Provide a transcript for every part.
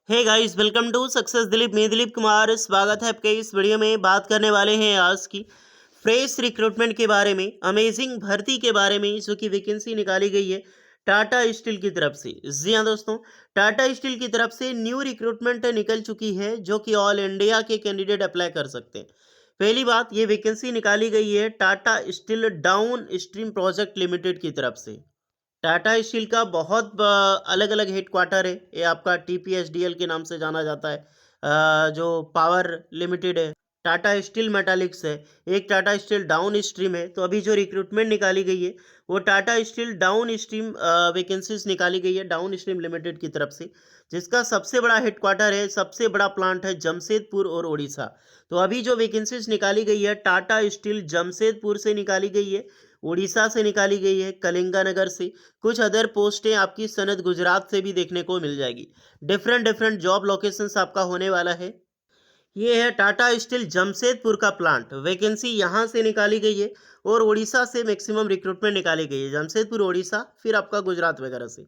Hey guys, welcome to success Dilip. मैं दिलीप कुमार, स्वागत है आपके इस वीडियो में। बात करने वाले हैं आज की फ्रेश रिक्रूटमेंट के बारे में, अमेजिंग भर्ती के बारे में, जो कि वैकेंसी निकाली गई है टाटा स्टील की तरफ से। जी हाँ दोस्तों, टाटा स्टील की तरफ से न्यू रिक्रूटमेंट निकल चुकी है, जो कि ऑल इंडिया के कैंडिडेट अप्लाई कर सकते हैं। पहली बात, ये वैकेंसी निकाली गई है Tata steel down stream project limited की तरफ से। टाटा स्टील का बहुत अलग अलग हेड क्वार्टर है। ये आपका टीपीएसडीएल के नाम से जाना जाता है। जो पावर लिमिटेड है, टाटा स्टील मेटालिक्स है, एक टाटा स्टील डाउन स्ट्रीम है। तो अभी जो रिक्रूटमेंट निकाली गई है वो Tata steel down stream vacancies निकाली गई है डाउन स्ट्रीम लिमिटेड की तरफ से, जिसका सबसे बड़ा हेड क्वार्टर है, सबसे बड़ा प्लांट है जमशेदपुर और उड़ीसा। तो अभी जो वैकेंसीज निकाली गई है टाटा स्टील जमशेदपुर से निकाली गई है, उड़ीसा से निकाली गई है, कलिंगानगर से। कुछ अदर पोस्टें आपकी सनद गुजरात से भी देखने को मिल जाएगी। डिफरेंट डिफरेंट जॉब लोकेशंस आपका होने वाला है। ये है टाटा स्टील जमशेदपुर का प्लांट, वैकेंसी यहाँ से निकाली गई है और उड़ीसा से मैक्सिमम रिक्रूटमेंट निकाली गई है। जमशेदपुर उड़ीसा, फिर आपका गुजरात वगैरह से।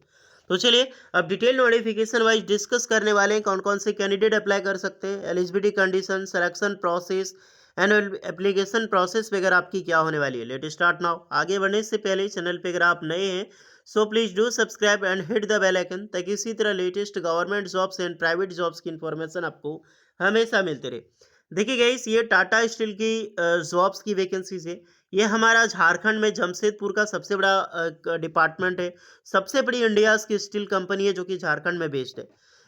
तो चलिए अब डिटेल नोटिफिकेशन वाइज डिस्कस करने वाले हैं कौन कौन से कैंडिडेट अप्लाई कर सकते हैं, eligibility condition, selection process, annual application process वगैरह आपकी क्या होने वाली है। Let start now. आगे बढ़ने से पहले चैनल पे अगर आप नए हैं so please do subscribe and hit the bell icon, ताकि इसी तरह latest government jobs and private jobs की इंफॉर्मेशन आपको हमेशा मिलते रहे। देखिए गाइस, ये टाटा स्टील की जॉब्स की वैकेंसीज है। ये हमारा झारखंड में जमशेदपुर का सबसे बड़ा डिपार्टमेंट है। सबसे बड़ी इंडिया की स्टील कंपनी है जो कि झारखंड में बेस्ड है।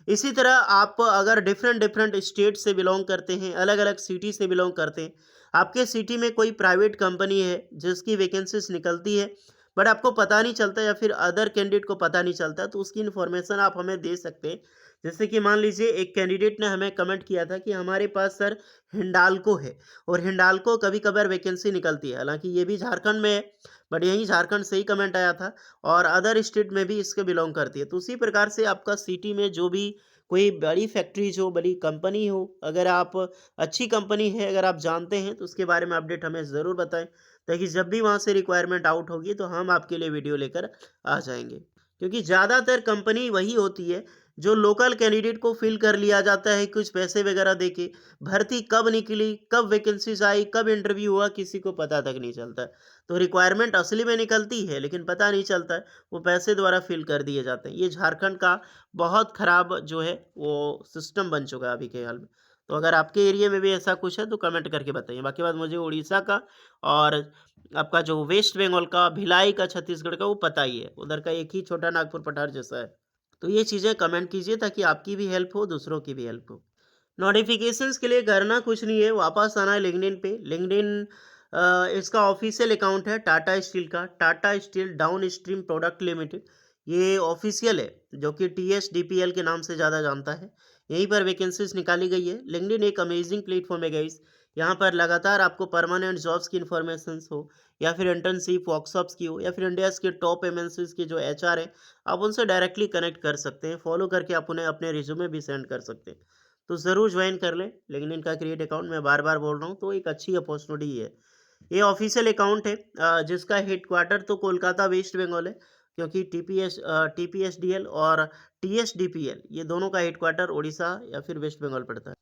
इसी तरह आप अगर डिफरेंट डिफरेंट स्टेट से बिलोंग करते हैं, अलग अलग सिटी से बिलोंग करते हैं, आपके सिटी में कोई प्राइवेट कंपनी है जिसकी वैकेंसीज निकलती है बट आपको पता नहीं चलता, या फिर अदर कैंडिडेट को पता नहीं चलता, तो उसकी इन्फॉर्मेशन आप हमें दे सकते हैं। जैसे कि मान लीजिए एक कैंडिडेट ने हमें कमेंट किया था कि हमारे पास सर हिंडाल्को है, और हिंडाल्को कभी कभार वैकेंसी निकलती है। हालांकि ये भी झारखंड में है, बट यही झारखंड से ही कमेंट आया था, और अदर स्टेट में भी इसके बिलोंग करती है। तो उसी प्रकार से आपका सिटी में जो भी कोई बड़ी फैक्ट्रीज हो, बड़ी कंपनी हो, अगर आप अच्छी कंपनी है अगर आप जानते हैं तो उसके बारे में अपडेट हमें ज़रूर बताएं, ताकि जब भी वहाँ से रिक्वायरमेंट आउट होगी तो हम आपके लिए वीडियो लेकर आ जाएंगे। क्योंकि ज़्यादातर कंपनी वही होती है जो लोकल कैंडिडेट को फिल कर लिया जाता है कुछ पैसे वगैरह देके। भर्ती कब निकली, कब वैकेंसीज आई, कब इंटरव्यू हुआ, किसी को पता तक नहीं चलता। तो रिक्वायरमेंट असली में निकलती है लेकिन पता नहीं चलता है, वो पैसे द्वारा फिल कर दिए जाते हैं। ये झारखंड का बहुत खराब जो है वो सिस्टम बन चुका है अभी के हाल में। तो अगर आपके एरिया में भी ऐसा कुछ है तो कमेंट करके बताइए। बाकी बात मुझे उड़ीसा का और आपका जो वेस्ट बंगाल का, भिलाई का, छत्तीसगढ़ का वो पता ही है। उधर का एक ही छोटा नागपुर पठार जैसा है। तो ये चीज़ें कमेंट कीजिए ताकि आपकी भी हेल्प हो, दूसरों की भी हेल्प हो। नोटिफिकेशंस के लिए करना कुछ नहीं है, वापस आना है लिंक्डइन पे। लिंक्डइन इसका ऑफिशियल अकाउंट है टाटा स्टील का, Tata steel down stream product limited. ये ऑफिशियल है, जो कि TSDPL के नाम से ज़्यादा जानता है। यहीं पर वैकेंसीज निकाली गई है। लिंक्डइन एक अमेजिंग प्लेटफॉर्म है गाइस। यहाँ पर लगातार आपको परमानेंट जॉब्स की इन्फॉर्मेशन हो, या फिर इंटर्नशिप वर्कशॉप्स की हो, या फिर इंडिया के टॉप MNCs के जो HR है, आप उनसे डायरेक्टली कनेक्ट कर सकते हैं। फॉलो करके आप उन्हें अपने रिज्यूमे भी सेंड कर सकते हैं। तो ज़रूर ज्वाइन कर लें। लेकिन इनका क्रिएट अकाउंट मैं बार बार बोल रहा हूँ, तो एक अच्छी अपॉर्चुनिटी है। ये ऑफिशियल अकाउंट है, जिसका हेड क्वार्टर तो कोलकाता वेस्ट बंगाल है, क्योंकि TPSDL और TSDPL ये दोनों का हेड क्वार्टर उड़ीसा या फिर वेस्ट बंगाल पड़ता है।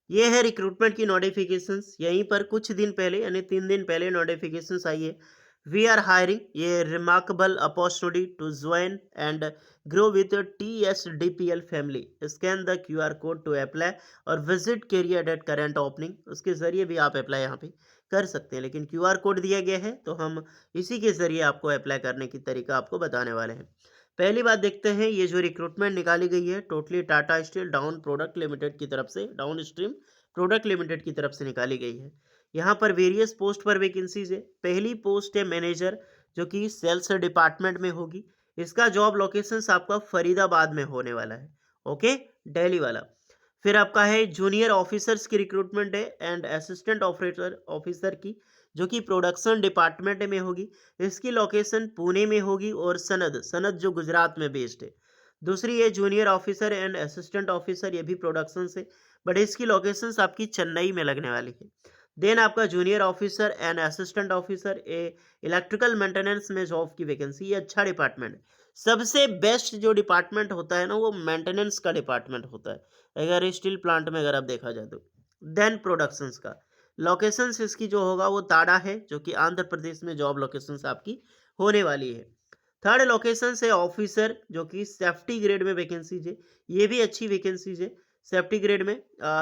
ये है रिक्रूटमेंट की नोटिफिकेशंस। यहीं पर कुछ दिन पहले यानी 3 दिन पहले नोटिफिकेशंस आई है। वी आर हायरिंग ये remarkable opportunity to join and grow with TSDPL family. Scan the QR code to apply और visit career at current opening. उसके ज़रिए भी आप अप्लाई यहाँ पे कर सकते हैं, लेकिन QR कोड दिया गया है तो हम इसी के ज़रिए आपको अप्लाई करने की तरीका आपको बताने वाले हैं। पहली बात देखते हैं, ये जो रिक्रूटमेंट निकाली गई है totally Tata steel down product limited की तरफ से, डाउन स्ट्रीम प्रोडक्ट लिमिटेड की तरफ से निकाली गई है। यहाँ पर वेरियस पोस्ट पर वैकेंसीज है। पहली पोस्ट है मैनेजर, जो कि सेल्स डिपार्टमेंट में होगी। इसका जॉब लोकेशन आपका फरीदाबाद में होने वाला है, ओके, दिल्ली वाला। फिर आपका है जूनियर ऑफिसर्स की रिक्रूटमेंट है एंड असिस्टेंट ऑपरेटर ऑफिसर की, जो कि प्रोडक्शन डिपार्टमेंट में होगी। इसकी लोकेशन पुणे में होगी, और सनद सनद जो गुजरात में बेस्ड है। दूसरी है junior officer and assistant officer, ये भी प्रोडक्शन से, बट इसकी लोकेशंस आपकी चेन्नई में लगने वाली है। देन आपका junior officer and assistant officer A electrical maintenance में जॉब की वैकेंसी, ये अच्छा डिपार्टमेंट है। सबसे बेस्ट जो डिपार्टमेंट होता है ना वो मेंटेनेंस का डिपार्टमेंट होता है अगर स्टील प्लांट में अगर आप देखा जाए तो। देन प्रोडक्शंस का लोकेशंस इसकी जो होगा वो ताड़ा है जो कि आंध्र प्रदेश में जॉब लोकेशंस आपकी होने वाली है। थर्ड लोकेशन है ऑफिसर जो कि सेफ्टी ग्रेड में वैकेंसीज है, ये भी अच्छी वैकेंसीज है सेफ्टी ग्रेड में।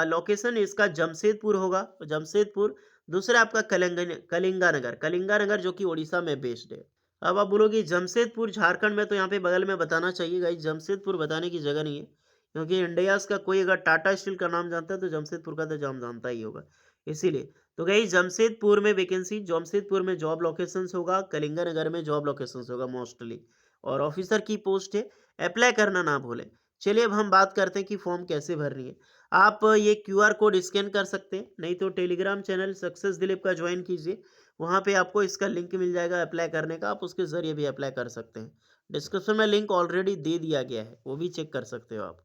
लोकेशन इसका जमशेदपुर होगा, जमशेदपुर। दूसरा आपका कलिंगानगर, कलिंगानगर जो कि उड़ीसा में बेस्ड है। अब आप बोलोगे जमशेदपुर झारखंड में, तो यहाँ पे बगल में बताना चाहिए गाइस, जमशेदपुर बताने की जगह नहीं है क्योंकि इंडियाज का कोई अगर टाटा स्टील का नाम जानता है तो जमशेदपुर का तो जाम जानता ही होगा, इसीलिए। तो गाइस जमशेदपुर में वैकेंसी, जमशेदपुर में जॉब लोकेशंस होगा, कलिंगानगर में जॉब लोकेशंस होगा मोस्टली, और ऑफिसर की पोस्ट है। अप्लाई करना ना भूलें। चलिए अब हम बात करते हैं कि फॉर्म कैसे भरनी है। आप ये क्यूआर कोड स्कैन कर सकते हैं, नहीं तो टेलीग्राम चैनल सक्सेस दिलीप का ज्वाइन कीजिए, वहाँ पे आपको इसका लिंक मिल जाएगा अप्लाई करने का, आप उसके ज़रिए भी अप्लाई कर सकते हैं। डिस्क्रिप्शन में लिंक ऑलरेडी दे दिया गया है, वो भी चेक कर सकते हो आप।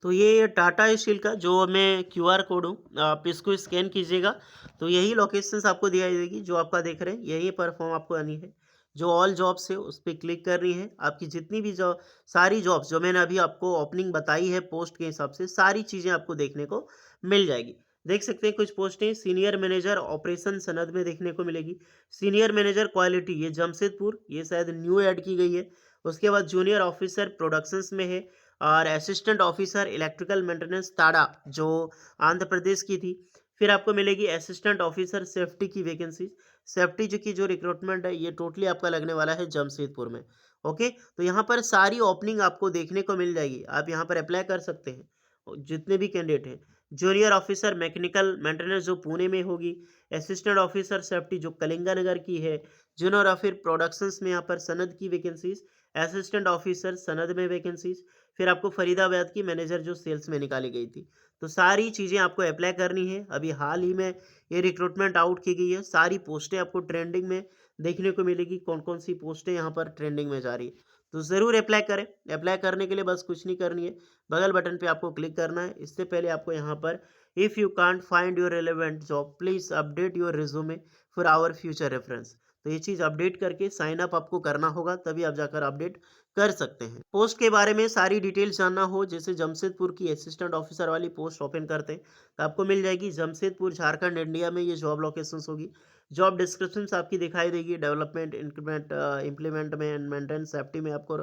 तो ये टाटा स्टील का जो मैं क्यूआर कोड हूँ, आप इसको स्कैन कीजिएगा तो यही लोकेशंस आपको दिखाई देगी जो आपका देख रहे हैं, यही पर फॉर्म आपको आनी है। जो ऑल जॉब्स है उस पर क्लिक करनी है। आपकी जितनी भी जॉब, सारी जॉब्स जो मैंने अभी आपको ओपनिंग बताई है पोस्ट के हिसाब से, सारी चीज़ें आपको देखने को मिल जाएगी। देख सकते हैं कुछ पोस्टें सीनियर मैनेजर ऑपरेशन सनद में देखने को मिलेगी। सीनियर मैनेजर क्वालिटी ये जमशेदपुर, ये शायद न्यू ऐड की गई है। उसके बाद जूनियर ऑफिसर प्रोडक्शंस में है, और असिस्टेंट ऑफिसर इलेक्ट्रिकल मेंटेनेंस ताड़ा जो आंध्र प्रदेश की थी। फिर आपको मिलेगी असिस्टेंट ऑफिसर सेफ्टी की वैकेंसी। सेफ्टी जो रिक्रूटमेंट है ये टोटली आपका लगने वाला है जमशेदपुर में। ओके, तो यहाँ पर सारी ओपनिंग आपको देखने को मिल जाएगी, आप यहाँ पर अप्लाई कर सकते हैं जितने भी कैंडिडेट हैं। जूनियर ऑफिसर मैकेनिकल मेंटेनेंस जो पुणे में होगी, असिस्टेंट ऑफिसर सेफ्टी जो कलिंगानगर की है, जूनियर ऑफिसर प्रोडक्शंस में यहाँ पर सनद की वैकेंसीज, असिस्टेंट ऑफिसर सनद में वैकेंसीज। फिर आपको फरीदाबाद की मैनेजर जो सेल्स में निकाली गई थी। तो सारी चीज़ें आपको अप्लाई करनी है। अभी हाल ही में ये रिक्रूटमेंट आउट की गई है, सारी पोस्टें आपको ट्रेंडिंग में देखने को मिलेगी, कौन कौन सी पोस्टें यहाँ पर ट्रेंडिंग में जा रही है। तो ज़रूर अप्लाई करें। अप्लाई करने के लिए बस कुछ नहीं करनी है, बगल बटन पे आपको क्लिक करना है। इससे पहले आपको यहाँ पर if you can't find your relevant job please update your resume for our future reference. तो ये चीज़ अपडेट करके साइन अप आपको करना होगा, तभी आप जाकर अपडेट कर सकते हैं। पोस्ट के बारे में सारी डिटेल्स जानना हो, जैसे जमशेदपुर की असिस्टेंट ऑफिसर वाली पोस्ट ओपन करते हैं तो आपको मिल जाएगी जमशेदपुर झारखंड इंडिया में, ये जॉब लोकेशंस होगी। जॉब डिस्क्रिप्शन आपकी दिखाई देगी, डेवलपमेंट इंक्रीमेंट इम्प्लीमेंट में एंड मेंटेन सेफ्टी में आपको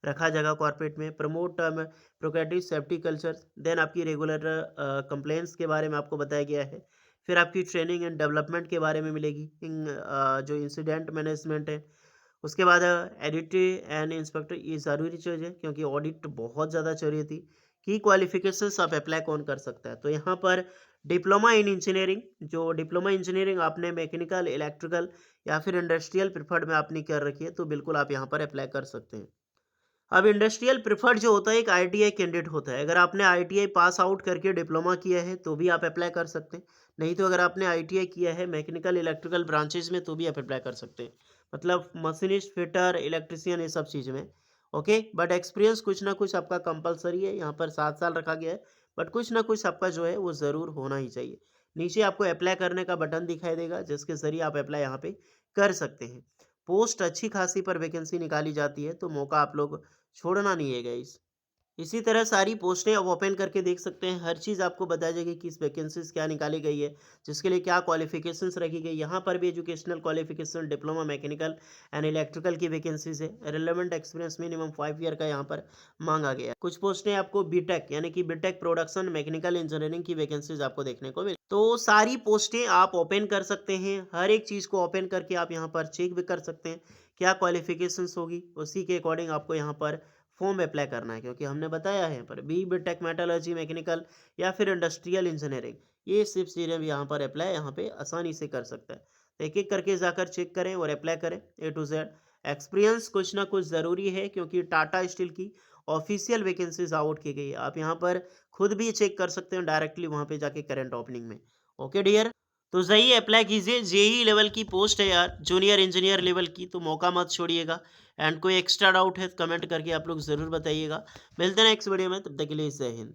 रखा जाएगा, कॉर्पोरेट में प्रमोट प्रोक्रेटिव सेफ्टी कल्चर। देन आपकी रेगुलर कंप्लेंट्स के बारे में आपको बताया गया है। फिर आपकी ट्रेनिंग एंड डेवलपमेंट के बारे में मिलेगी, जो इंसिडेंट मैनेजमेंट है। उसके बाद एडिट एंड इंस्पेक्टर, ये ज़रूरी चीज़ है क्योंकि ऑडिट बहुत ज़्यादा चाहिए थी। की क्वालिफिकेशंस आप अप्लाई कौन कर सकता है, तो यहाँ पर डिप्लोमा इन इंजीनियरिंग, जो डिप्लोमा इंजीनियरिंग आपने मैकेनिकल इलेक्ट्रिकल या फिर इंडस्ट्रियल प्रिफर्ड में आपने कर रखी है तो बिल्कुल आप यहाँ पर अप्लाई कर सकते हैं। अब इंडस्ट्रियल प्रिफर्ड जो होता है एक आईटीआई कैंडिडेट होता है, अगर आपने आईटीआई पास आउट करके डिप्लोमा किया है तो भी आप अप्लाई कर सकते हैं, नहीं तो अगर आपने आईटीआई किया है मैकेनिकल इलेक्ट्रिकल ब्रांचेज में तो भी आप अप्लाई कर सकते हैं, मतलब मशीनिस्ट फिटर इलेक्ट्रिशियन ये सब चीज़ में। ओके, बट एक्सपीरियंस कुछ ना कुछ आपका कंपलसरी है, यहाँ पर 7 साल रखा गया है, बट कुछ ना कुछ आपका जो है वो ज़रूर होना ही चाहिए। नीचे आपको अप्लाई करने का बटन दिखाई देगा जिसके ज़रिए आप अप्लाई यहाँ पे कर सकते हैं। पोस्ट अच्छी खासी पर वैकेंसी निकाली जाती है तो मौका आप लोग छोड़ना नहीं है गाइस। इसी तरह सारी पोस्टें आप ओपन करके देख सकते हैं, हर चीज़ आपको बताई जाएगी किस वैकेंसीज क्या निकाली गई है, जिसके लिए क्या क्वालिफिकेशंस रखी गई। यहाँ पर भी educational qualification diploma mechanical and electrical की वैकेंसीज है। रिलेवेंट एक्सपीरियंस मिनिमम 5 ईयर का यहाँ पर मांगा गया है। कुछ पोस्टें आपको बीटेक यानी कि बीटेक प्रोडक्शन मैकेनिकल इंजीनियरिंग की वैकेंसीज आपको देखने को मिले। तो सारी पोस्टें आप ओपन कर सकते हैं, हर एक चीज़ को ओपन करके आप यहाँ पर चेक भी कर सकते हैं क्या क्वालिफिकेशंस होगी, उसी के अकॉर्डिंग आपको यहाँ पर फॉर्म अप्लाई करना है, क्योंकि हमने बताया है यहाँ पर बीटेक मेटलर्जी मैकेनिकल या फिर इंडस्ट्रियल इंजीनियरिंग, ये सिर्फ चीज़ें भी यहाँ पर अप्लाई यहाँ पे आसानी से कर सकता है। तो एक एक करके जाकर चेक करें और अप्लाई करें ए टू जेड। एक्सपीरियंस कुछ ना कुछ ज़रूरी है क्योंकि टाटा स्टील की ऑफिशियल वैकेंसीज आउट की गई है, आप यहाँ पर खुद भी चेक कर सकते हैं डायरेक्टली वहाँ पे जाके करंट ओपनिंग में। ओके डियर, तो जाइए अप्लाई कीजिए, जेई लेवल की पोस्ट है यार, जूनियर इंजीनियर लेवल की, तो मौका मत छोड़िएगा। एंड कोई एक्स्ट्रा डाउट है तो कमेंट करके आप लोग ज़रूर बताइएगा। मिलते हैं नेक्स्ट वीडियो में, तब तक के लिए जय हिंद।